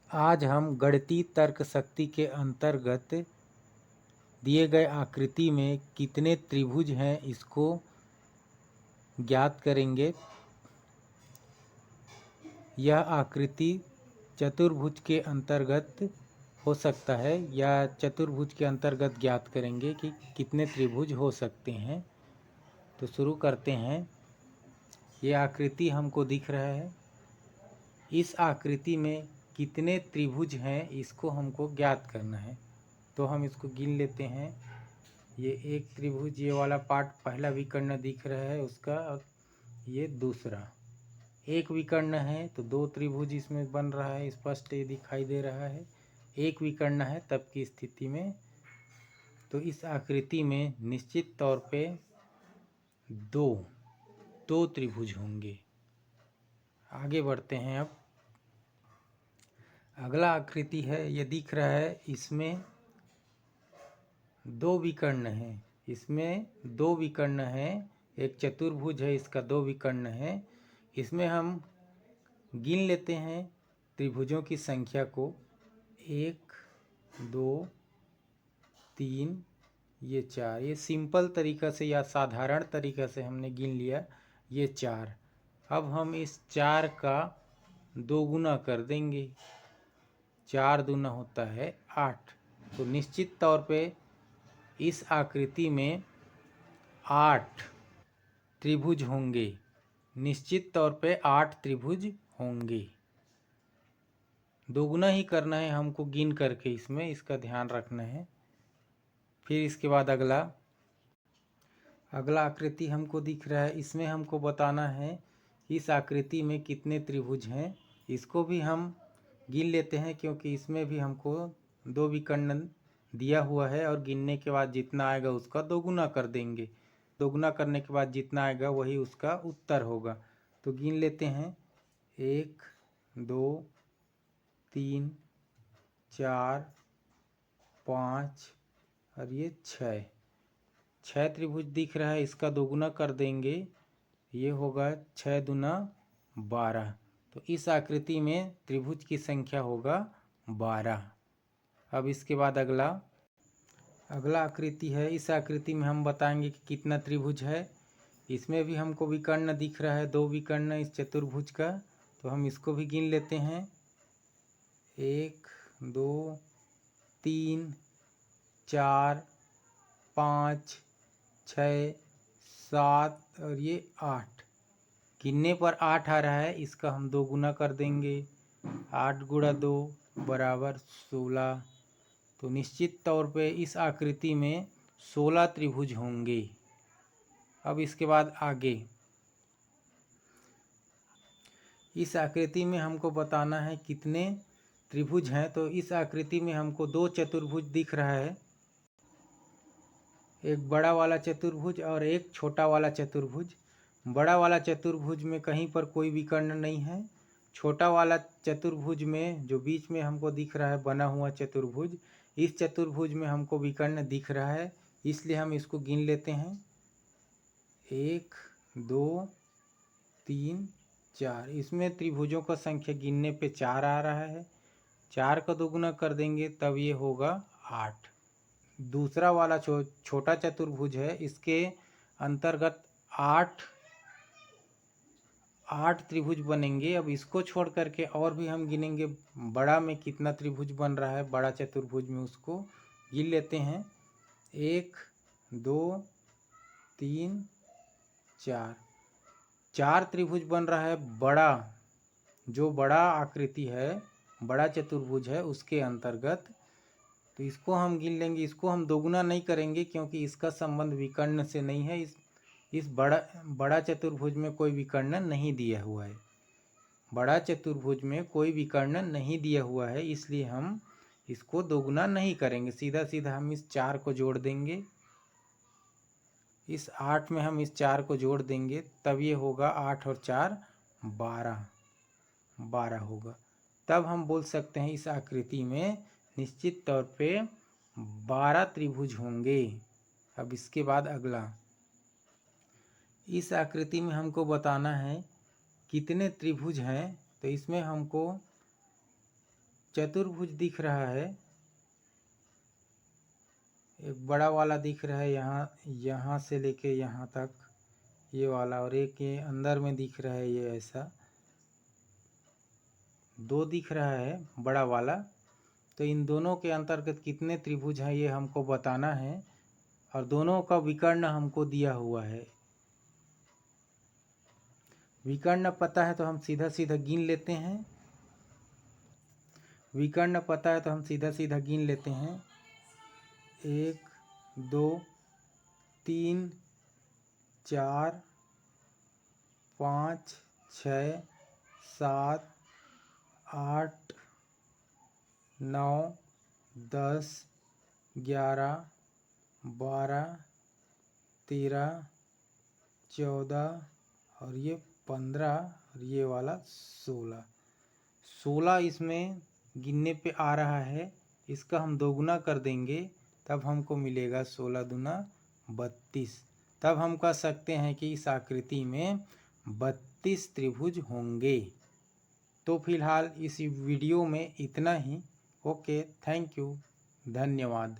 आज हम गणितीय तर्क शक्ति के अंतर्गत दिए गए आकृति में कितने त्रिभुज हैं इसको ज्ञात करेंगे। यह आकृति चतुर्भुज के अंतर्गत हो सकता है या चतुर्भुज के अंतर्गत ज्ञात करेंगे कि कितने त्रिभुज हो सकते हैं। तो शुरू करते हैं। ये आकृति हमको दिख रहा है। इस आकृति में कितने त्रिभुज हैं इसको हमको ज्ञात करना है। तो हम इसको गिन लेते हैं। ये एक त्रिभुज, ये वाला पार्ट पहला विकर्ण दिख रहा है उसका, और ये दूसरा। एक विकर्ण है तो दो त्रिभुज इसमें बन रहा है, स्पष्ट ये दिखाई दे रहा है। एक विकर्ण है तब की स्थिति में तो इस आकृति में निश्चित तौर पे दो त्रिभुज होंगे। आगे बढ़ते हैं। अब अगला आकृति है, ये दिख रहा है, इसमें दो विकर्ण हैं। इसमें दो विकर्ण हैं, एक चतुर्भुज है, इसका दो विकर्ण है। इसमें हम गिन लेते हैं त्रिभुजों की संख्या को। 1 2 3, ये 4। ये सिंपल तरीक़ा से या साधारण तरीक़ा से हमने गिन लिया, ये 4। अब हम इस 4 का दोगुना कर देंगे। 4 दूना होता है 8। तो निश्चित तौर पे इस आकृति में 8 त्रिभुज होंगे। निश्चित तौर पे 8 त्रिभुज होंगे। दोगुना ही करना है हमको गिन करके, इसमें इसका ध्यान रखना है। फिर इसके बाद अगला आकृति हमको दिख रहा है। इसमें हमको बताना है इस आकृति में कितने त्रिभुज हैं। इसको भी हम गिन लेते हैं क्योंकि इसमें भी हमको दो विकर्ण दिया हुआ है, और गिनने के बाद जितना आएगा उसका दोगुना कर देंगे। दोगुना करने के बाद जितना आएगा वही उसका उत्तर होगा। तो गिन लेते हैं। 1 2 3 4 5 और ये 6 त्रिभुज दिख रहा है। इसका दोगुना कर देंगे, ये होगा 6 दूना 12। तो इस आकृति में त्रिभुज की संख्या होगा 12। अब इसके बाद अगला आकृति है। इस आकृति में हम बताएंगे कि कितना त्रिभुज है। इसमें भी हमको विकर्ण दिख रहा है, दो विकर्ण इस चतुर्भुज का। तो हम इसको भी गिन लेते हैं। 1 2 3 4 5 6 7 और ये 8। गिनने पर 8 आ रहा है, इसका हम दोगुना कर देंगे। 8 गुणा 2 बराबर 16। तो निश्चित तौर पे इस आकृति में 16 त्रिभुज होंगे। अब इसके बाद आगे इस आकृति में हमको बताना है कितने त्रिभुज हैं। तो इस आकृति में हमको दो चतुर्भुज दिख रहा है, एक बड़ा वाला चतुर्भुज और एक छोटा वाला चतुर्भुज। बड़ा वाला चतुर्भुज में कहीं पर कोई विकर्ण नहीं है। छोटा वाला चतुर्भुज में जो बीच में हमको दिख रहा है बना हुआ चतुर्भुज, इस चतुर्भुज में हमको विकर्ण दिख रहा है, इसलिए हम इसको गिन लेते हैं। 1 2 3 4। इसमें त्रिभुजों का संख्या गिनने पे 4 आ रहा है। 4 का दोगुना कर देंगे तब ये होगा 8। दूसरा वाला छोटा चतुर्भुज है, इसके अंतर्गत 8 त्रिभुज बनेंगे। अब इसको छोड़ करके और भी हम गिनेंगे बड़ा में कितना त्रिभुज बन रहा है। बड़ा चतुर्भुज में उसको गिन लेते हैं। 1 2 3 4। 4 त्रिभुज बन रहा है बड़ा, जो बड़ा आकृति है, बड़ा चतुर्भुज है उसके अंतर्गत। तो इसको हम गिन लेंगे। इसको हम दोगुना नहीं करेंगे क्योंकि इसका संबंध विकर्ण से नहीं है। इस बड़ा चतुर्भुज में कोई विकर्ण नहीं दिया हुआ है। बड़ा चतुर्भुज में कोई विकर्ण नहीं दिया हुआ है, इसलिए हम इसको दोगुना नहीं करेंगे। सीधा सीधा हम इस 4 को जोड़ देंगे। इस 8 में हम इस 4 को जोड़ देंगे तब ये होगा 8 और 4 12 होगा। तब हम बोल सकते हैं इस आकृति में निश्चित तौर पे 12 त्रिभुज होंगे। अब इसके बाद इस आकृति में हमको बताना है कितने त्रिभुज हैं। तो इसमें हमको चतुर्भुज दिख रहा है, एक बड़ा वाला दिख रहा है यहाँ से लेके यहाँ तक ये वाला, और एक ये अंदर में दिख रहा है ये ऐसा, दो दिख रहा है बड़ा वाला। तो इन दोनों के अंतर्गत कितने त्रिभुज हैं ये हमको बताना है, और दोनों का विकर्ण हमको दिया हुआ है। विकर्ण पता है तो हम सीधा सीधा गिन लेते हैं। विकर्ण पता है तो हम सीधा सीधा गिन लेते हैं। 1 2 3 4 5 6 7 8 9 10 11 12 13 14 और ये 15 और ये वाला 16 इसमें गिनने पे आ रहा है। इसका हम दोगुना कर देंगे तब हमको मिलेगा 16 दूना 32। तब हम कह सकते हैं कि इस आकृति में 32 त्रिभुज होंगे। तो फिलहाल इस वीडियो में इतना ही। ओके, थैंक यू, धन्यवाद।